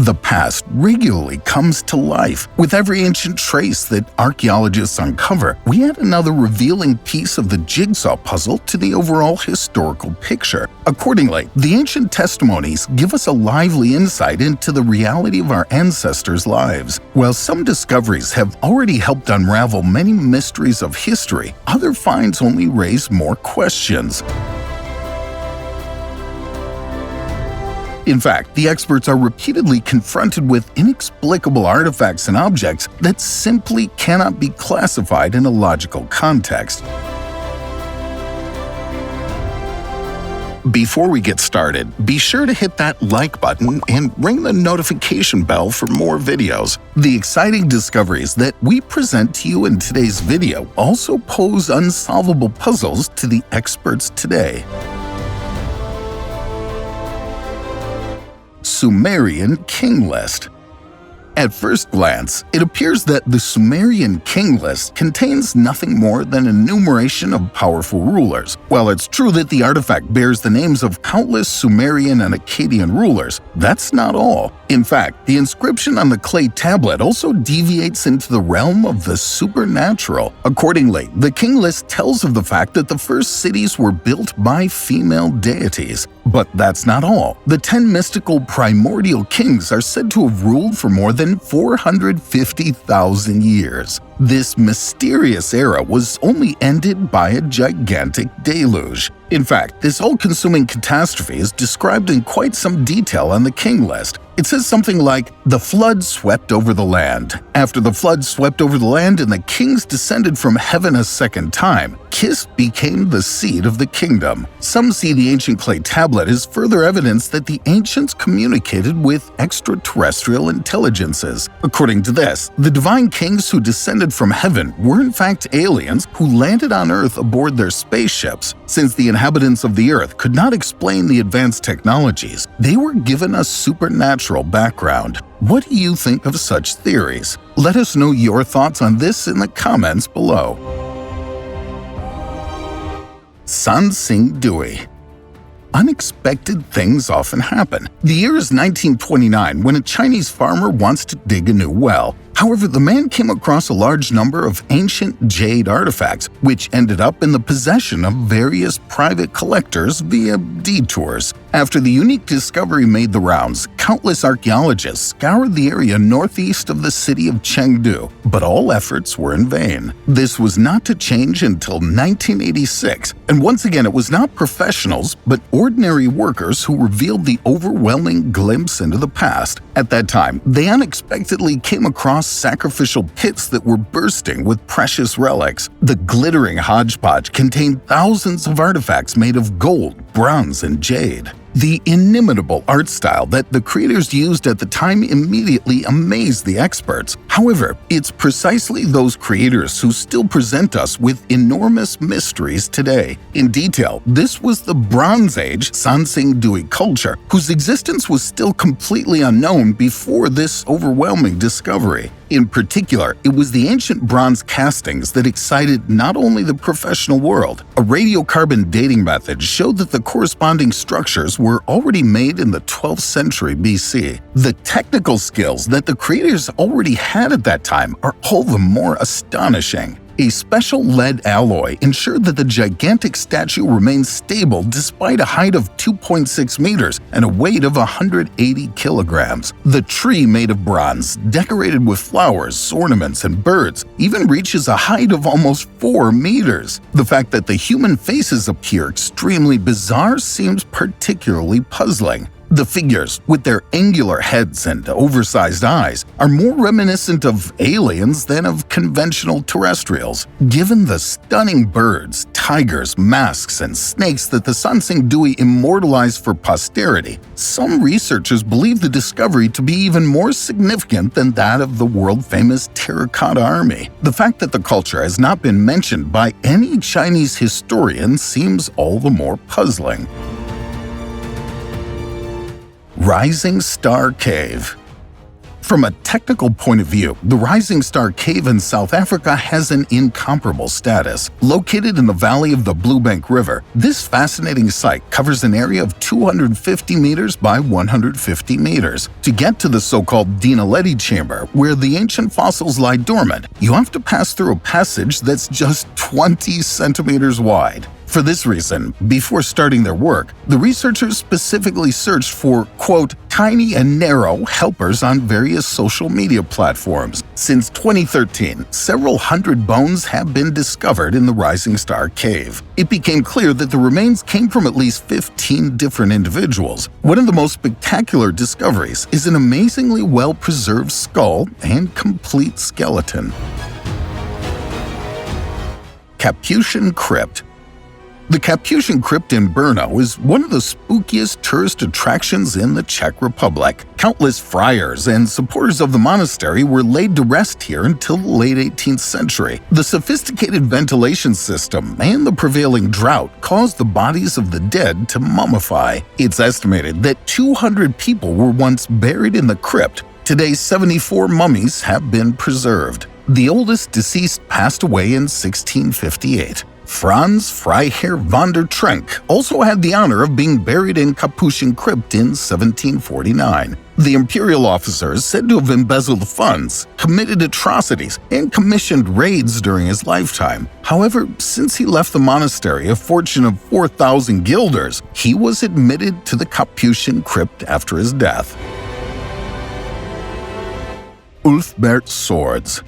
The past regularly comes to life. With every ancient trace that archaeologists uncover, we add another revealing piece of the jigsaw puzzle to the overall historical picture. Accordingly, the ancient testimonies give us a lively insight into the reality of our ancestors' lives. While some discoveries have already helped unravel many mysteries of history, other finds only raise more questions. In fact, the experts are repeatedly confronted with inexplicable artifacts and objects that simply cannot be classified in a logical context. Before we get started, be sure to hit that like button and ring the notification bell for more videos. The exciting discoveries that we present to you in today's video also pose unsolvable puzzles to the experts today. Sumerian King List. At first glance, it appears that the Sumerian king list contains nothing more than an enumeration of powerful rulers. While it's true that the artifact bears the names of countless Sumerian and Akkadian rulers, that's not all. In fact, the inscription on the clay tablet also deviates into the realm of the supernatural. Accordingly, the king list tells of the fact that the first cities were built by female deities. But that's not all. The 10 mystical primordial kings are said to have ruled for more than 450,000 years. This mysterious era was only ended by a gigantic deluge. In fact, this all-consuming catastrophe is described in quite some detail on the king list. It says something like, "The flood swept over the land. After the flood swept over the land and the kings descended from heaven a second time, Kis became the seat of the kingdom." Some see the ancient clay tablet as further evidence that the ancients communicated with extraterrestrial intelligences. According to this, the divine kings who descended from heaven were in fact aliens who landed on Earth aboard their spaceships. Since the inhabitants of the Earth could not explain the advanced technologies, they were given a supernatural background. What do you think of such theories? Let us know your thoughts on this in the comments below. Sansing-dui. Unexpected things often happen. The year is 1929 when a Chinese farmer wants to dig a new well. However, the man came across a large number of ancient jade artifacts, which ended up in the possession of various private collectors via detours. After the unique discovery made the rounds, countless archaeologists scoured the area northeast of the city of Chengdu, but all efforts were in vain. This was not to change until 1986, and once again it was not professionals, but ordinary workers who revealed the overwhelming glimpse into the past. At that time, they unexpectedly came across sacrificial pits that were bursting with precious relics. The glittering hodgepodge contained thousands of artifacts made of gold, bronze, and jade. The inimitable art style that the creators used at the time immediately amazed the experts. However, it's precisely those creators who still present us with enormous mysteries today. In detail, this was the Bronze Age Sansing-dui culture, whose existence was still completely unknown before this overwhelming discovery. In particular, it was the ancient bronze castings that excited not only the professional world. A radiocarbon dating method showed that the corresponding structures were already made in the 12th century BC. The technical skills that the creators already had at that time are all the more astonishing. A special lead alloy ensured that the gigantic statue remained stable despite a height of 2.6 meters and a weight of 180 kilograms. The tree made of bronze, decorated with flowers, ornaments, and birds, even reaches a height of almost 4 meters. The fact that the human faces appear extremely bizarre seems particularly puzzling. The figures, with their angular heads and oversized eyes, are more reminiscent of aliens than of conventional terrestrials. Given the stunning birds, tigers, masks, and snakes that the Sansing-dui immortalized for posterity, some researchers believe the discovery to be even more significant than that of the world-famous Terracotta Army. The fact that the culture has not been mentioned by any Chinese historian seems all the more puzzling. Rising Star Cave. From a technical point of view, the Rising Star Cave in South Africa has an incomparable status. Located in the valley of the Bluebank River, this fascinating site covers an area of 250 meters by 150 meters. To get to the so-called Dinaledi chamber, where the ancient fossils lie dormant, you have to pass through a passage that's just 20 centimeters wide. For this reason, before starting their work, the researchers specifically searched for, quote, tiny and narrow helpers on various social media platforms. Since 2013, several hundred bones have been discovered in the Rising Star Cave. It became clear that the remains came from at least 15 different individuals. One of the most spectacular discoveries is an amazingly well-preserved skull and complete skeleton. Capuchin Crypt. The Capuchin Crypt in Brno is one of the spookiest tourist attractions in the Czech Republic. Countless friars and supporters of the monastery were laid to rest here until the late 18th century. The sophisticated ventilation system and the prevailing drought caused the bodies of the dead to mummify. It's estimated that 200 people were once buried in the crypt. Today, 74 mummies have been preserved. The oldest deceased passed away in 1658. Franz Freiherr von der Trenck also had the honor of being buried in Capuchin Crypt in 1749. The imperial officers, said to have embezzled funds, committed atrocities, and commissioned raids during his lifetime. However, since he left the monastery a fortune of 4,000 guilders, he was admitted to the Capuchin Crypt after his death. Ulfbert swords.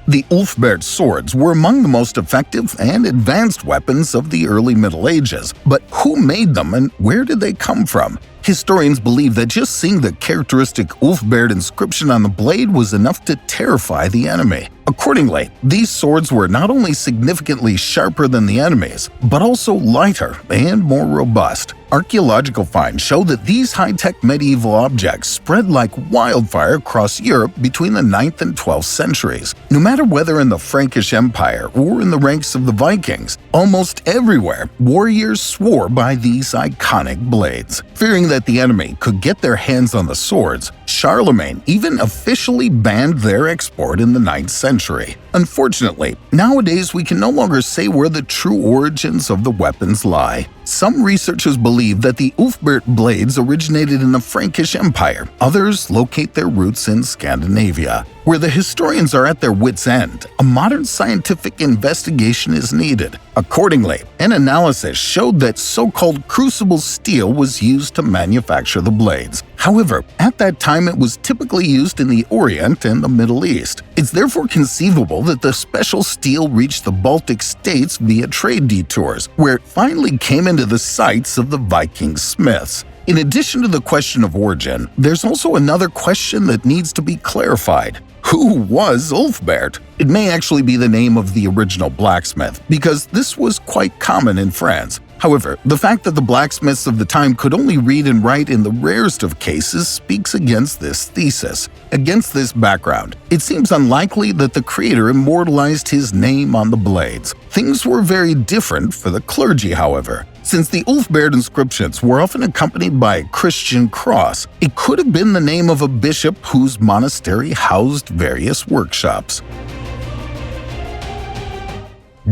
The Ulfbert swords were among the most effective and advanced weapons of the early Middle Ages, but who made them and where did they come from? Historians believe that just seeing the characteristic Ulfbert inscription on the blade was enough to terrify the enemy. Accordingly, these swords were not only significantly sharper than the enemy's, but also lighter and more robust. Archaeological finds show that these high-tech medieval objects spread like wildfire across Europe between the 9th and 12th centuries. No matter whether in the Frankish Empire or in the ranks of the Vikings, almost everywhere, warriors swore by these iconic blades. Fearing that the enemy could get their hands on the swords, Charlemagne even officially banned their export in the 9th century. Unfortunately, nowadays we can no longer say where the true origins of the weapons lie. Some researchers believe that the Ulfbert blades originated in the Frankish Empire. Others locate their roots in Scandinavia. Where the historians are at their wits' end, a modern scientific investigation is needed. Accordingly, an analysis showed that so-called crucible steel was used to manufacture the blades. However, at that time it was typically used in the Orient and the Middle East. It's therefore conceivable that the special steel reached the Baltic states via trade detours, where it finally came into the sights of the Viking smiths. In addition to the question of origin, there's also another question that needs to be clarified. Who was Ulfbert? It may actually be the name of the original blacksmith, because this was quite common in France. However, the fact that the blacksmiths of the time could only read and write in the rarest of cases speaks against this thesis. Against this background, it seems unlikely that the creator immortalized his name on the blades. Things were very different for the clergy, however. Since the Ulfbert inscriptions were often accompanied by a Christian cross, it could have been the name of a bishop whose monastery housed various workshops.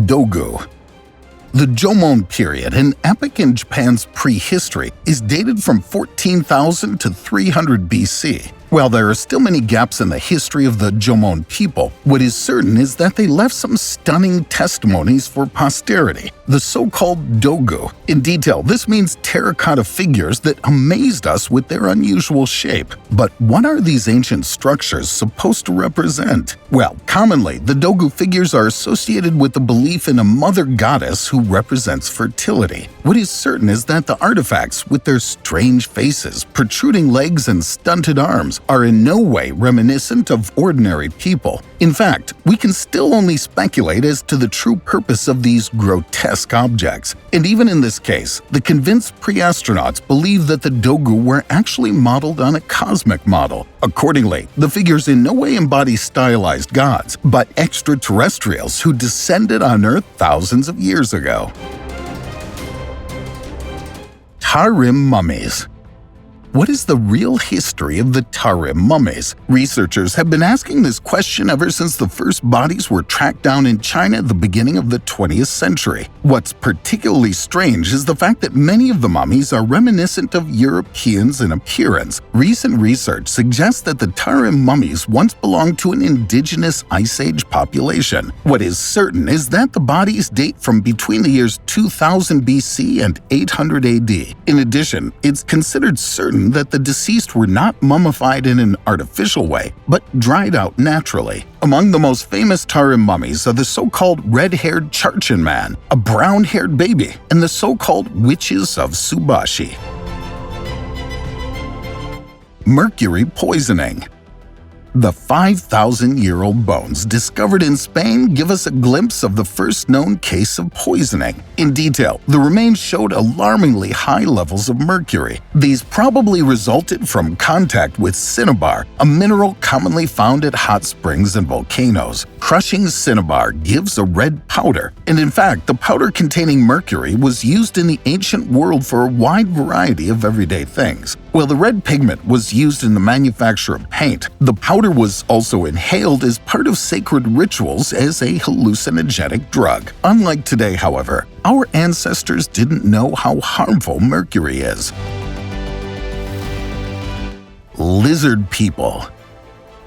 Dogo. The Jomon period, an epoch in Japan's prehistory, is dated from 14,000 to 300 BC. While there are still many gaps in the history of the Jomon people, what is certain is that they left some stunning testimonies for posterity, the so-called Dogo. In detail, this means terracotta figures that amazed us with their unusual shape. But what are these ancient structures supposed to represent? Well, commonly, the Dogo figures are associated with the belief in a mother goddess who represents fertility. What is certain is that the artifacts, with their strange faces, protruding legs, and stunted arms, are in no way reminiscent of ordinary people. In fact, we can still only speculate as to the true purpose of these grotesque objects. And even in this case, the convinced pre-astronauts believe that the Dogo were actually modeled on a cosmic model. Accordingly, the figures in no way embody stylized gods, but extraterrestrials who descended on Earth thousands of years ago. Tyran mummies. what is the real history of the Tyran mummies? Researchers have been asking this question ever since the first bodies were tracked down in China at the beginning of the 20th century. What's particularly strange is the fact that many of the mummies are reminiscent of Europeans in appearance. Recent research suggests that the Tyran mummies once belonged to an indigenous Ice Age population. What is certain is that the bodies date from between the years 2000 BC and 800 AD. In addition, it's considered certain that the deceased were not mummified in an artificial way, but dried out naturally. Among the most famous Tyran mummies are the so-called red-haired Capuchin man, a brown-haired baby, and the so-called witches of Subashi. Mercury poisoning. The 5,000-year-old bones discovered in Spain give us a glimpse of the first known case of poisoning. In detail, the remains showed alarmingly high levels of mercury. These probably resulted from contact with cinnabar, a mineral commonly found at hot springs and volcanoes. Crushing cinnabar gives a red powder, and in fact, the powder containing mercury was used in the ancient world for a wide variety of everyday things. While the red pigment was used in the manufacture of paint, the powder was also inhaled as part of sacred rituals as a hallucinogenic drug. Unlike today, however, our ancestors didn't know how harmful mercury is. Lizard people.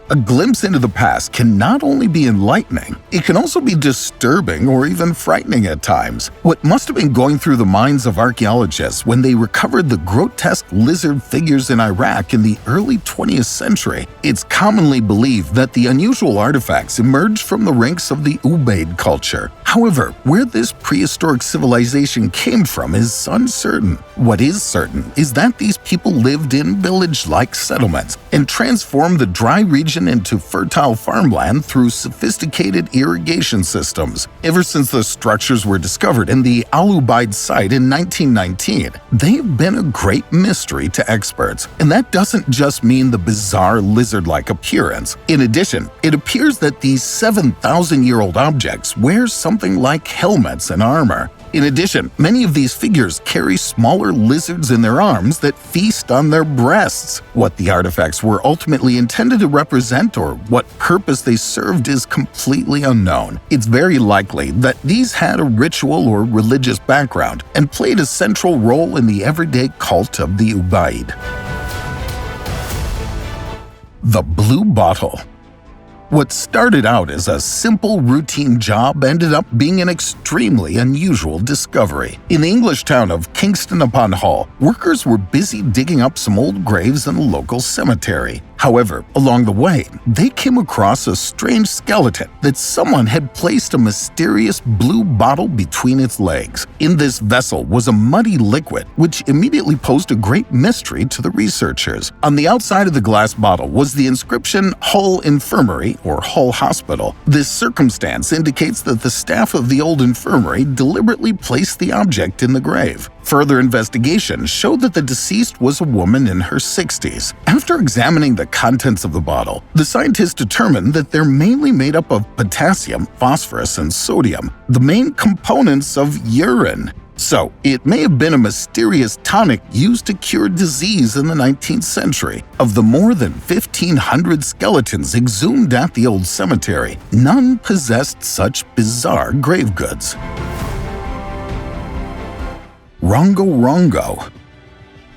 A glimpse into the past can not only be enlightening, it can also be disturbing or even frightening at times. What must have been going through the minds of archaeologists when they recovered the grotesque lizard figures in Iraq in the early 20th century? It's commonly believed that the unusual artifacts emerged from the ranks of the Ubaid culture. However, where this prehistoric civilization came from is uncertain. What is certain is that these people lived in village-like settlements and transformed the dry region into fertile farmland through sophisticated irrigation systems. Ever since the structures were discovered in the Al-Ubaid site in 1919, they've been a great mystery to experts. And that doesn't just mean the bizarre lizard-like appearance. In addition, it appears that these 7,000-year-old objects wear something like helmets and armor. In addition, many of these figures carry smaller lizards in their arms that feast on their breasts. What the artifacts were ultimately intended to represent or what purpose they served is completely unknown. It's very likely that these had a ritual or religious background and played a central role in the everyday cult of the Ubaid. The Blue Bottle. What started out as a simple routine job ended up being an extremely unusual discovery. In the English town of Kingston upon Hull, workers were busy digging up some old graves in a local cemetery. However, along the way, they came across a strange skeleton that someone had placed a mysterious blue bottle between its legs. In this vessel was a muddy liquid, which immediately posed a great mystery to the researchers. On the outside of the glass bottle was the inscription Hull Infirmary or Hull Hospital. This circumstance indicates that the staff of the old infirmary deliberately placed the object in the grave. Further investigation showed that the deceased was a woman in her 60s. After examining the contents of the bottle, the scientists determined that they're mainly made up of potassium, phosphorus, and sodium, the main components of urine. So, it may have been a mysterious tonic used to cure disease in the 19th century. Of the more than 1,500 skeletons exhumed at the old cemetery, none possessed such bizarre grave goods. Rongo Rongo.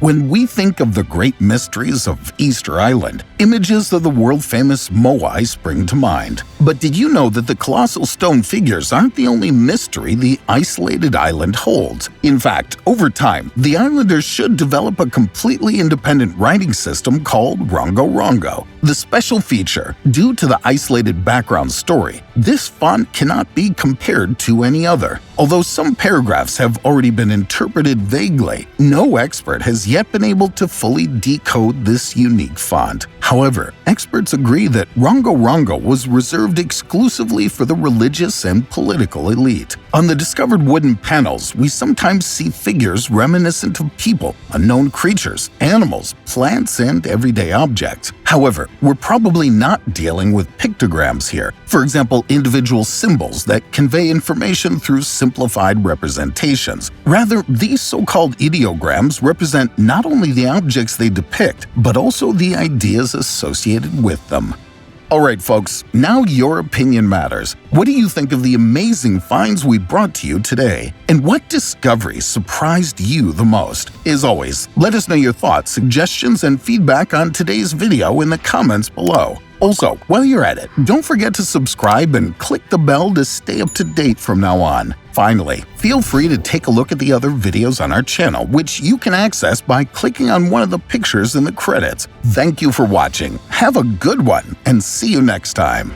When we think of the great mysteries of Easter Island, images of the world-famous Moai spring to mind. But did you know that the colossal stone figures aren't the only mystery the isolated island holds? In fact, over time, the islanders should develop a completely independent writing system called Rongo Rongo. The special feature, due to the isolated background story, this font cannot be compared to any other. Although some paragraphs have already been interpreted vaguely, no expert has yet been able to fully decode this unique font. However, experts agree that Rongo Rongo was reserved exclusively for the religious and political elite. On the discovered wooden panels, we sometimes see figures reminiscent of people, unknown creatures, animals, plants, and everyday objects. However, we're probably not dealing with pictograms here, for example, individual symbols that convey information through simplified representations. Rather, these so-called ideograms represent not only the objects they depict, but also the ideas associated with them. Alright folks, now your opinion matters. What do you think of the amazing finds we brought to you today? And what discoveries surprised you the most? As always, let us know your thoughts, suggestions, and feedback on today's video in the comments below. Also, while you're at it, don't forget to subscribe and click the bell to stay up to date from now on. Finally, feel free to take a look at the other videos on our channel, which you can access by clicking on one of the pictures in the credits. Thank you for watching, have a good one, and see you next time.